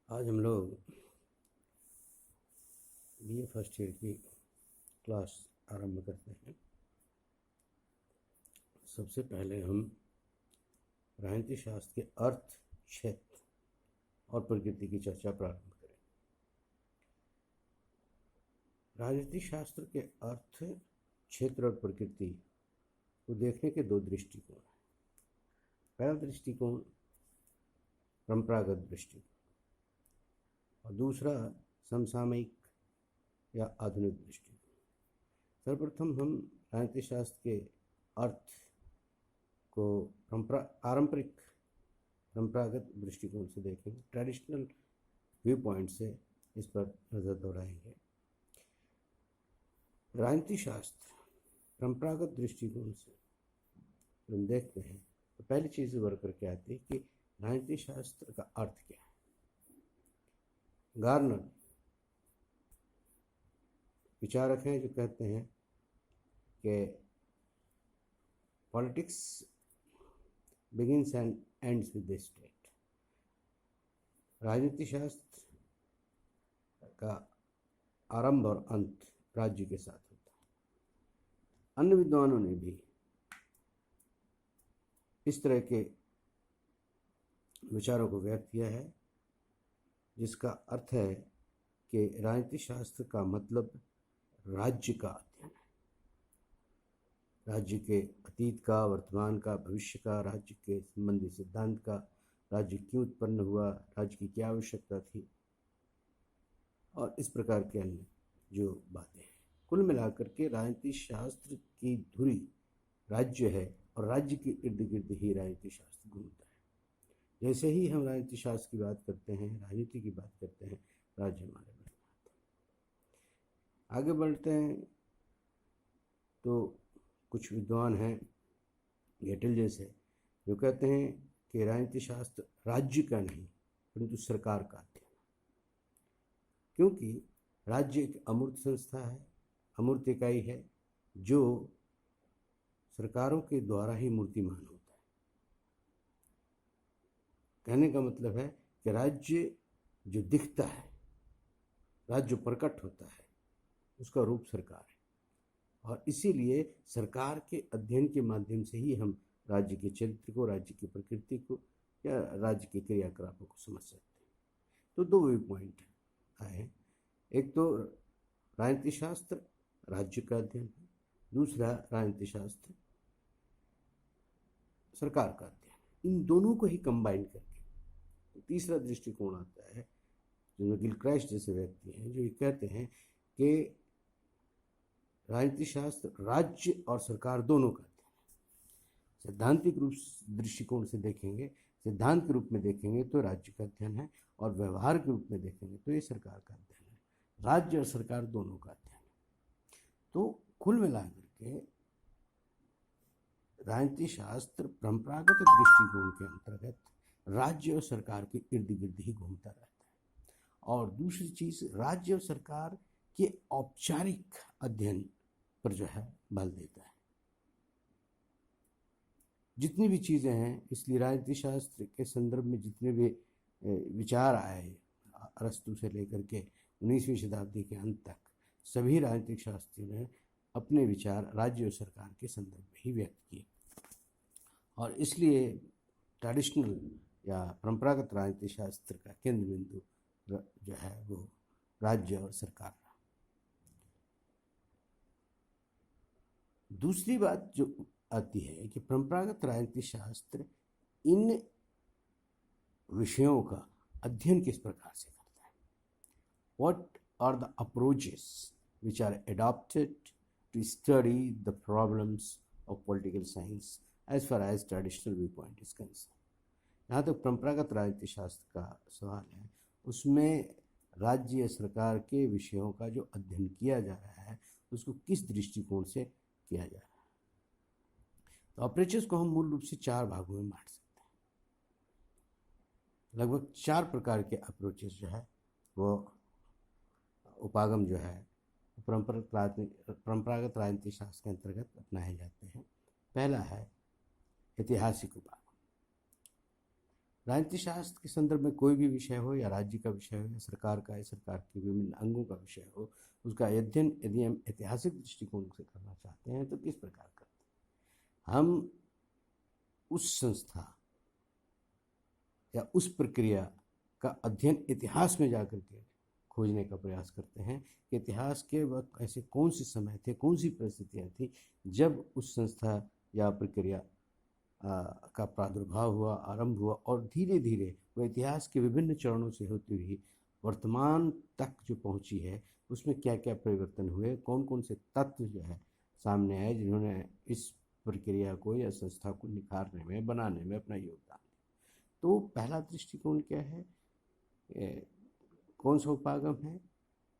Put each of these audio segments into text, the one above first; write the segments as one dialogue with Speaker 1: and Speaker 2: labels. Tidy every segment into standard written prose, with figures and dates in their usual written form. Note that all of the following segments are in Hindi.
Speaker 1: आज हम लोग बीए फर्स्ट ईयर की क्लास आरंभ करते हैं। सबसे पहले हम राजनीति शास्त्र के अर्थ, क्षेत्र और प्रकृति की चर्चा प्रारंभ करें। राजनीति शास्त्र के अर्थ, क्षेत्र और प्रकृति को देखने के दो दृष्टिकोण हैं। पहला दृष्टिकोण परंपरागत दृष्टिकोण और दूसरा समसामयिक या आधुनिक दृष्टिकोण। सर्वप्रथम हम राजनीति शास्त्र के अर्थ को परंपरागत दृष्टिकोण से देखेंगे। ट्रेडिशनल व्यू पॉइंट से इस पर नज़र दौड़ाएंगे। राजनीति शास्त्र परंपरागत दृष्टिकोण से हम देखते हैं तो पहली चीज़ उभर करके आती है कि राजनीति शास्त्र का अर्थ क्या है। गार्नर विचारक हैं जो कहते हैं कि politics begins and ends with the state. राजनीति शास्त्र का आरंभ और अंत राज्य के साथ होता है। अन्य विद्वानों ने भी इस तरह के विचारों को व्यक्त किया है, जिसका अर्थ है कि राजनीति शास्त्र का मतलब राज्य का अध्ययन है। राज्य के अतीत का, वर्तमान का, भविष्य का, राज्य के संबंधी सिद्धांत का, राज्य क्यों उत्पन्न हुआ, राज्य की क्या आवश्यकता थी और इस प्रकार के अन्य जो बातें हैं। कुल मिलाकर के राजनीति शास्त्र की धुरी राज्य है और राज्य के इर्द गिर्द ही राजनीति शास्त्र घूमता है। जैसे ही हम राजनीति शास्त्र की बात करते हैं, राजनीति की बात करते हैं, राज्य हमारे मन में आता है। आगे बढ़ते हैं तो कुछ विद्वान हैं, गेटल जैसे, जो कहते हैं कि राजनीति शास्त्र राज्य का नहीं परंतु सरकार का अध्ययन है, क्योंकि राज्य एक अमूर्त संस्था है, अमूर्त इकाई है जो सरकारों के द्वारा ही मूर्तिमान होता है। कहने का मतलब है कि राज्य जो दिखता है, राज्य जो प्रकट होता है, उसका रूप सरकार है और इसीलिए सरकार के अध्ययन के माध्यम से ही हम राज्य के चरित्र को, राज्य की प्रकृति को या राज्य के क्रियाकलापों को समझ सकते हैं। तो दो व्यू पॉइंट आए। एक तो राजनीति शास्त्र राज्य का अध्ययन है, दूसरा राजनीति शास्त्र सरकार का अध्ययन। इन दोनों को ही कंबाइन करके तो तीसरा दृष्टिकोण आता है, जिनमें गिलक्राइस्ट जैसे व्यक्ति हैं जो ये कहते हैं कि राजनीति शास्त्र राज्य और सरकार दोनों का अध्ययन है। सैद्धांतिक रूप दृष्टिकोण से देखेंगे, सिद्धांत के रूप में देखेंगे तो राज्य का अध्ययन है और व्यवहार के रूप में देखेंगे तो ये सरकार का अध्ययन है। राज्य और सरकार दोनों का अध्ययन है। तो कुल मिलाकर के राजनीति शास्त्र परंपरागत दृष्टिकोण के अंतर्गत राज्य और सरकार के इर्द गिर्द ही घूमता रहता है। और दूसरी चीज, राज्य और सरकार के औपचारिक अध्ययन पर जो है बल देता है। जितनी भी चीज़ें हैं, इसलिए राजनीति शास्त्र के संदर्भ में जितने भी विचार आए अरस्तु से लेकर के 19वीं शताब्दी के अंत तक, सभी राजनीतिक शास्त्रियों ने अपने विचार राज्य और सरकार के संदर्भ में ही व्यक्त किए और इसलिए ट्रेडिशनल या परंपरागत राजनीति शास्त्र का केंद्र बिंदु जो है वो राज्य और सरकार रहा। दूसरी बात जो आती है कि परंपरागत राजनीति शास्त्र इन विषयों का अध्ययन किस प्रकार से करता है। What are the approaches which are adopted to study the problems of political science as far as traditional viewpoint is concerned। यहाँ तक परंपरागत राजनीति शास्त्र का सवाल है, उसमें राज्य या सरकार के विषयों का जो अध्ययन किया जा रहा है उसको किस दृष्टिकोण से किया जा रहा है। तो अप्रोचेस को हम मूल रूप से चार भागों में बांट सकते हैं। लगभग 4 प्रकार के अप्रोचेस जो है वो उपागम जो है परंपरागत राजनीति शास्त्र के अंतर्गत अपनाए जाते हैं। पहला है ऐतिहासिक उपागम। राजनीति शास्त्र के संदर्भ में कोई भी विषय हो, या राज्य का विषय हो, या सरकार का, या सरकार के विभिन्न अंगों का विषय हो, उसका अध्ययन यदि हम ऐतिहासिक दृष्टिकोण से करना चाहते हैं तो किस प्रकार करते हैं? हम उस संस्था या उस प्रक्रिया का अध्ययन इतिहास में जाकर के खोजने का प्रयास करते हैं कि इतिहास के वक्त ऐसे कौन से समय थे, कौन सी परिस्थितियाँ थी जब उस संस्था या प्रक्रिया का प्रादुर्भाव हुआ, आरंभ हुआ, और धीरे धीरे वह इतिहास के विभिन्न चरणों से होती हुई वर्तमान तक जो पहुंची है, उसमें क्या क्या परिवर्तन हुए, कौन कौन से तत्व जो है सामने आए जिन्होंने इस प्रक्रिया को या संस्था को निखारने में, बनाने में अपना योगदान दिया। तो पहला दृष्टिकोण क्या है? कौन सा उपागम है?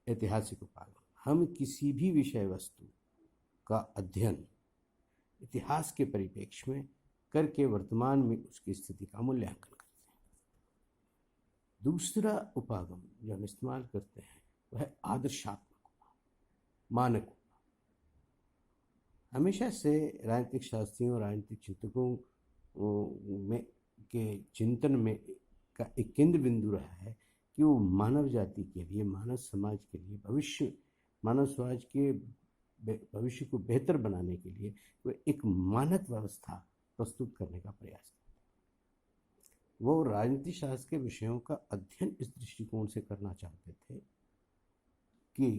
Speaker 1: ऐतिहासिक उपागम। हम किसी भी विषय वस्तु का अध्ययन इतिहास के परिप्रेक्ष्य में करके वर्तमान में उसकी स्थिति का मूल्यांकन करते हैं। दूसरा उपागम जो हम इस्तेमाल करते हैं वह है आदर्शात्मक मानक। हमेशा से राजनीतिक शास्त्रियों, राजनीतिक चिंतकों में के चिंतन में का एक केंद्र बिंदु रहा है कि वो मानव जाति के लिए, मानव समाज के लिए, मानव समाज के भविष्य को बेहतर बनाने के लिए वो एक मानक व्यवस्था प्रस्तुत करने का प्रयास करते हैं। वो राजनीति शास्त्र के विषयों का अध्ययन इस दृष्टिकोण से करना चाहते थे कि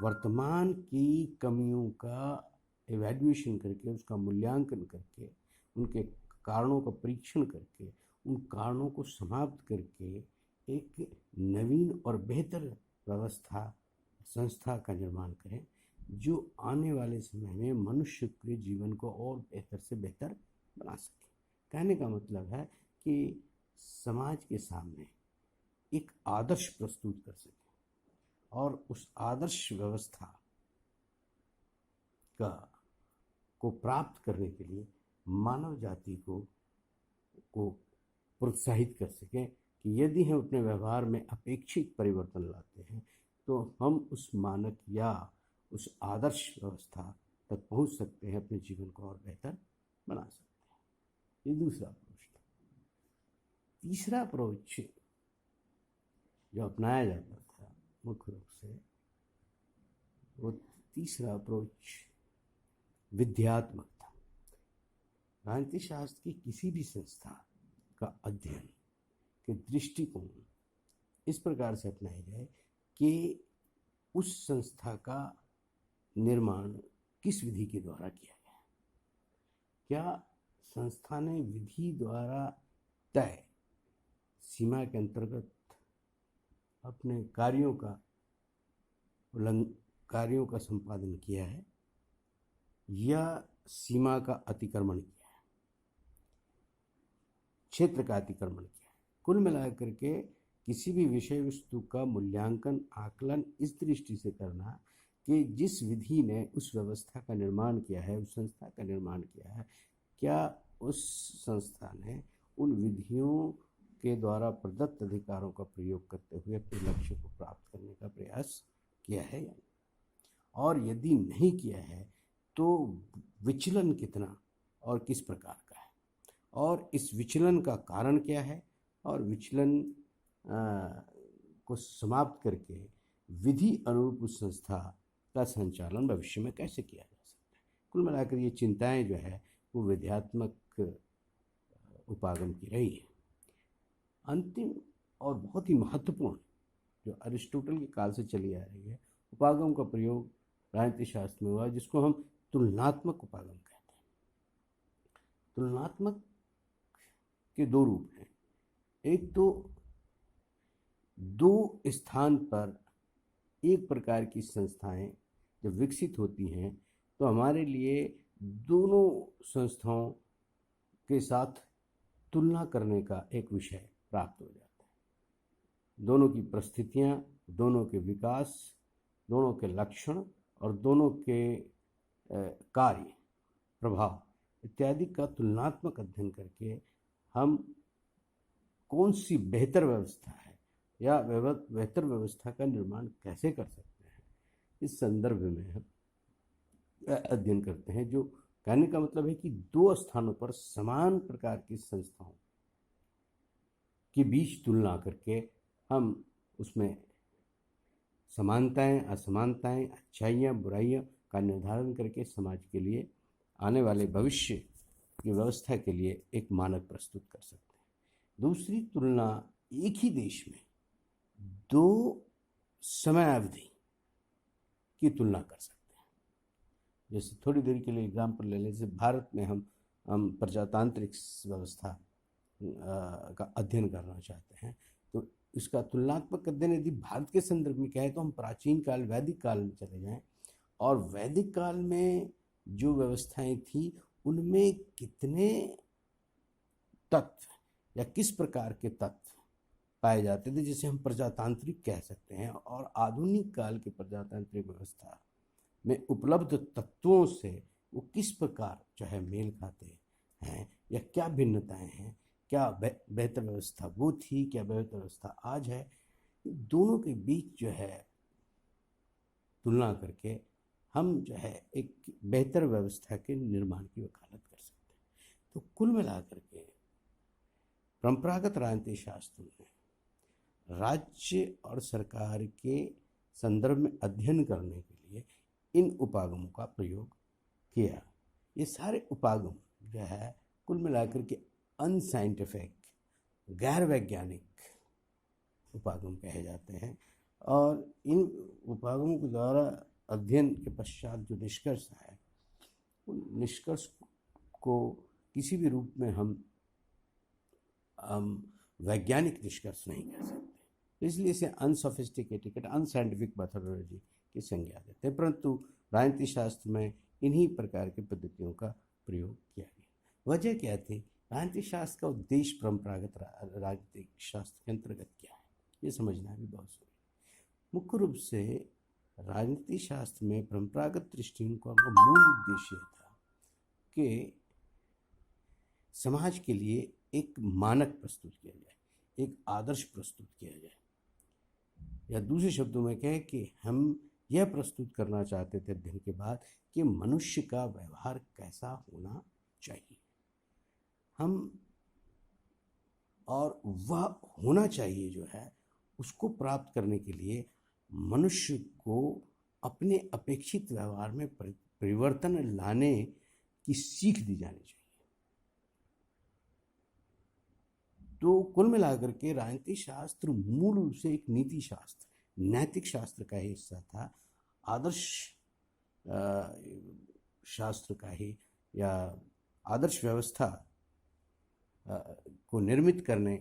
Speaker 1: वर्तमान की कमियों का इवैल्यूएशन करके, उसका मूल्यांकन करके, उनके कारणों का परीक्षण करके, उन कारणों को समाप्त करके एक नवीन और बेहतर व्यवस्था, संस्था का निर्माण करें जो आने वाले समय में मनुष्य के जीवन को और बेहतर से बेहतर बना सके। कहने का मतलब है कि समाज के सामने एक आदर्श प्रस्तुत कर सके, और उस आदर्श व्यवस्था को प्राप्त करने के लिए मानव जाति को प्रोत्साहित कर सकें कि यदि हम अपने व्यवहार में अपेक्षित परिवर्तन लाते हैं तो हम उस मानक या उस आदर्श व्यवस्था तक पहुंच सकते हैं, अपने जीवन को और बेहतर बना सकते हैं। ये दूसरा अप्रोच था। तीसरा अप्रोच जो अपनाया जाता था मुख्य रूप से, वो तीसरा अप्रोच विद्यात्मक था। राजनीति शास्त्र की किसी भी संस्था का अध्ययन के दृष्टिकोण इस प्रकार से अपनाया जाए कि उस संस्था का निर्माण किस विधि के द्वारा किया गया। क्या संस्था ने विधि द्वारा तय सीमा के अंतर्गत अपने कार्यों का संपादन किया है, या सीमा का अतिक्रमण किया है, क्षेत्र का अतिक्रमण किया है? कुल मिलाकर के किसी भी विषय वस्तु का मूल्यांकन, आकलन इस दृष्टि से करना कि जिस विधि ने उस व्यवस्था का निर्माण किया है, उस संस्था का निर्माण किया है, क्या उस संस्था ने उन विधियों के द्वारा प्रदत्त अधिकारों का प्रयोग करते हुए अपने लक्ष्य को प्राप्त करने का प्रयास किया है या नहीं? और यदि नहीं किया है तो विचलन कितना और किस प्रकार का है, और इस विचलन का कारण क्या है, और विचलन को समाप्त करके विधि अनुरूप उस संस्था का संचालन भविष्य में कैसे किया जा सकता है। कुल मिलाकर ये चिंताएं जो है वो विद्यात्मक उपागम की रही है। अंतिम और बहुत ही महत्वपूर्ण जो अरिस्टोटल के काल से चली आ रही है उपागम का प्रयोग राजनीति शास्त्र में हुआ, जिसको हम तुलनात्मक उपागम कहते हैं। तुलनात्मक के दो रूप हैं। एक तो दो स्थान पर एक प्रकार की संस्थाएं जब विकसित होती हैं तो हमारे लिए दोनों संस्थाओं के साथ तुलना करने का एक विषय प्राप्त हो जाता है। दोनों की परिस्थितियां, दोनों के विकास, दोनों के लक्षण और दोनों के कार्य, प्रभाव इत्यादि का तुलनात्मक अध्ययन करके हम कौन सी बेहतर व्यवस्था है या बेहतर व्यवस्था का निर्माण कैसे कर सकते हैं, इस संदर्भ में हम अध्ययन करते हैं। जो कहने का मतलब है कि दो स्थानों पर समान प्रकार की संस्थाओं के बीच तुलना करके हम उसमें समानताएं, असमानताएं, अच्छाइयाँ, बुराइयाँ का निर्धारण करके समाज के लिए आने वाले भविष्य की व्यवस्था के लिए एक मानक प्रस्तुत कर सकते हैं। दूसरी तुलना, एक ही देश में दो समय अवधि की तुलना कर सकते हैं। जैसे थोड़ी देर के लिए एग्जाम्पल ले लें, जैसे भारत में हम प्रजातांत्रिक व्यवस्था का अध्ययन करना चाहते हैं, तो इसका तुलनात्मक अध्ययन यदि भारत के संदर्भ में कहें तो हम प्राचीन काल, वैदिक काल में चले जाएं, और वैदिक काल में जो व्यवस्थाएं थी उनमें कितने तत्व या किस प्रकार के तत्व पाए जाते थे जिसे हम प्रजातांत्रिक कह सकते हैं, और आधुनिक काल की प्रजातांत्रिक व्यवस्था में उपलब्ध तत्वों से वो किस प्रकार जो है मेल खाते हैं या क्या भिन्नताएं हैं, क्या बेहतर व्यवस्था वो थी, क्या बेहतर व्यवस्था आज है, दोनों के बीच जो है तुलना करके हम जो है एक बेहतर व्यवस्था के निर्माण की वकालत कर सकते हैं। तो कुल मिलाकर के परंपरागत राजनीति शास्त्र में राज्य और सरकार के संदर्भ में अध्ययन करने के लिए इन उपागमों का प्रयोग किया। ये सारे उपागम जो है कुल मिलाकर के अनसाइंटिफिक, गैर वैज्ञानिक उपागम कहे जाते हैं, और इन उपागमों के द्वारा अध्ययन के पश्चात जो निष्कर्ष है, उन निष्कर्ष को किसी भी रूप में हम वैज्ञानिक निष्कर्ष नहीं कह सकते, इसलिए इसे अनसोफिस्टिकेटेड, अनसाइंटिफिक मेथोडोलॉजी की संज्ञा देते हैं। परंतु राजनीति शास्त्र में इन्हीं प्रकार की पद्धतियों का प्रयोग किया गया। वजह क्या थी? राजनीति शास्त्र का उद्देश्य परंपरागत राजनीतिक शास्त्र के अंतर्गत क्या है, ये समझना भी बहुत जरूरी है। मुख्य रूप से राजनीति शास्त्र में परंपरागत दृष्टिकोण का मूल उद्देश्य था कि समाज के लिए एक मानक प्रस्तुत किया जाए, एक आदर्श प्रस्तुत किया जाए, या दूसरे शब्दों में कहें कि हम यह प्रस्तुत करना चाहते थे अध्ययन के बाद कि मनुष्य का व्यवहार कैसा होना चाहिए, हम और वह होना चाहिए जो है उसको प्राप्त करने के लिए मनुष्य को अपने अपेक्षित व्यवहार में परिवर्तन लाने की सीख दी जानी चाहिए। तो कुल मिलाकर के राजनीति शास्त्र मूल रूप से एक नीति शास्त्र, नैतिक शास्त्र का ही हिस्सा था, आदर्श शास्त्र का ही या आदर्श व्यवस्था को निर्मित करने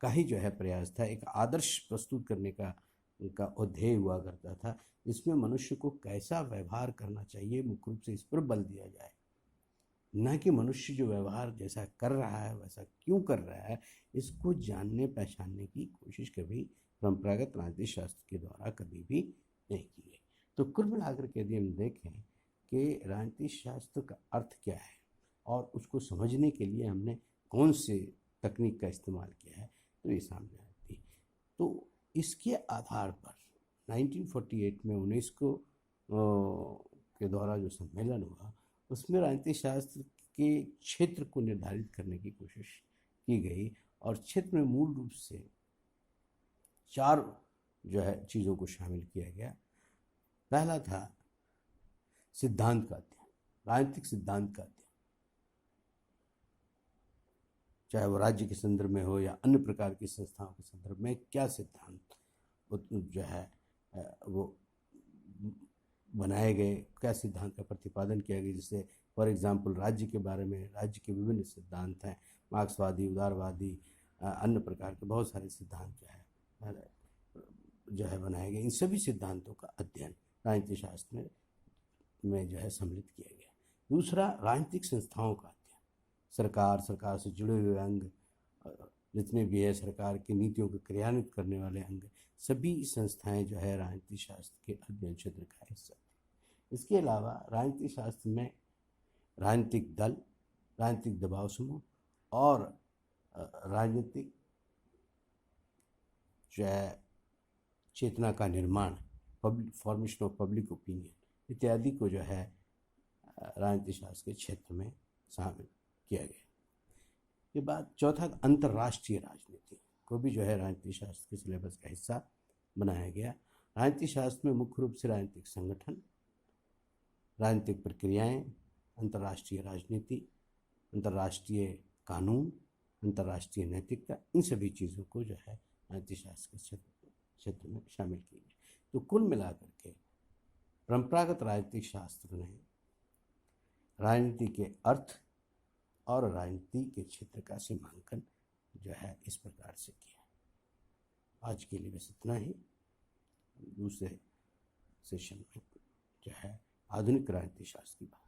Speaker 1: का ही जो है प्रयास था। एक आदर्श प्रस्तुत करने का उनका ध्येय हुआ करता था, जिसमें मनुष्य को कैसा व्यवहार करना चाहिए मुख्य रूप से इस पर बल दिया जाए, न कि मनुष्य जो व्यवहार जैसा कर रहा है वैसा क्यों कर रहा है, इसको जानने पहचानने की कोशिश कभी परंपरागत राजनीति शास्त्र के द्वारा कभी भी नहीं की गई। तो कुल मिलाकर के यदि हम देखें कि राजनीति शास्त्र का अर्थ क्या है और उसको समझने के लिए हमने कौन से तकनीक का इस्तेमाल किया है, तो ये सामने आती है। तो इसके आधार पर 1948 में यूनेस्को के द्वारा जो सम्मेलन हुआ, उसमें राजनीति शास्त्र के क्षेत्र को निर्धारित करने की कोशिश की गई, और क्षेत्र में मूल रूप से 4 जो है चीज़ों को शामिल किया गया। पहला था सिद्धांत का अध्ययन, राजनीतिक सिद्धांत का अध्ययन, चाहे वो राज्य के संदर्भ में हो या अन्य प्रकार की संस्थाओं के संदर्भ में, क्या सिद्धांत जो है वो बनाए गए, क्या सिद्धांत का प्रतिपादन किया गया। जैसे फॉर एग्जांपल राज्य के बारे में, राज्य के विभिन्न सिद्धांत हैं, मार्क्सवादी, उदारवादी, अन्य प्रकार के बहुत सारे सिद्धांत जो है बनाए गए। इन सभी सिद्धांतों का अध्ययन राजनीति शास्त्र में जो है सम्मिलित किया गया। दूसरा, राजनीतिक संस्थाओं का अध्ययन, सरकार से जुड़े हुए अंग जितने भी है, सरकार की नीतियों को क्रियान्वित करने वाले अंग, सभी संस्थाएं जो है राजनीति शास्त्र के अध्ययन क्षेत्र का हिस्सा थी। इसके अलावा राजनीति शास्त्र में राजनीतिक दल, राजनीतिक दबाव समूह और राजनीतिक जो है चेतना का निर्माण, फॉर्मेशन ऑफ पब्लिक ओपिनियन इत्यादि को जो है राजनीति शास्त्र के क्षेत्र में शामिल किया गया। के बाद चौथा अंतर्राष्ट्रीय राजनीति को भी जो है राजनीति शास्त्र के सिलेबस का हिस्सा बनाया गया। राजनीति शास्त्र में मुख्य रूप से राजनीतिक संगठन, राजनीतिक प्रक्रियाएं, अंतर्राष्ट्रीय राजनीति, अंतर्राष्ट्रीय कानून, अंतर्राष्ट्रीय नैतिकता, इन सभी चीज़ों को जो है राजनीति शास्त्र के क्षेत्र में शामिल की गई। तो कुल मिलाकर के परंपरागत राजनीतिक शास्त्र ने राजनीति के अर्थ और राजनीति के क्षेत्र का सीमांकन जो है इस प्रकार से किया। आज के लिए बस इतना ही। दूसरे सेशन में जो है आधुनिक राजनीति शास्त्र की बात